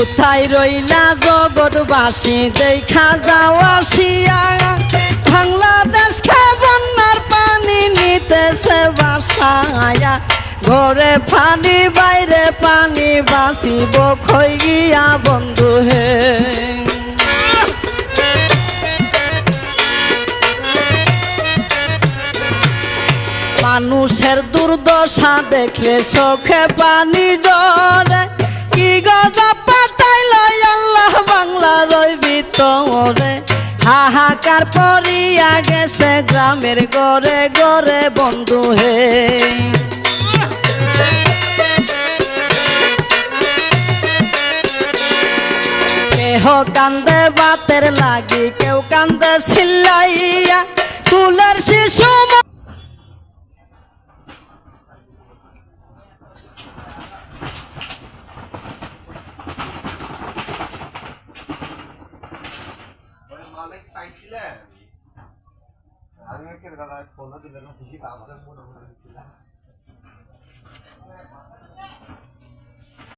কোথায় রইলা জগৎবাসী দেখা যাও আসিয়া, বাংলাদেশকে বন্যার পানি নিতেছে বাসায়া। ঘরে পানি বাইরে পানি বাঁচিব খই গিয়া বন্ধু হে। মানুষের দুর্দশা দেখলে চোখে পানি জরে, কি গজব পাঠাইল আল্লাহ বাংলার ওই ভিতরে। হাহাকার পড়িয়া গেছে গ্রামের গড়ে গড়ে বন্ধু হে। কেহ কান্দে বাতের লাগি, কেউ কান্দে চিল্লাইয়া, কুলের শিশু আমি দাদা ফোন দিলেন ঠিকই আমাদের মোটামুটি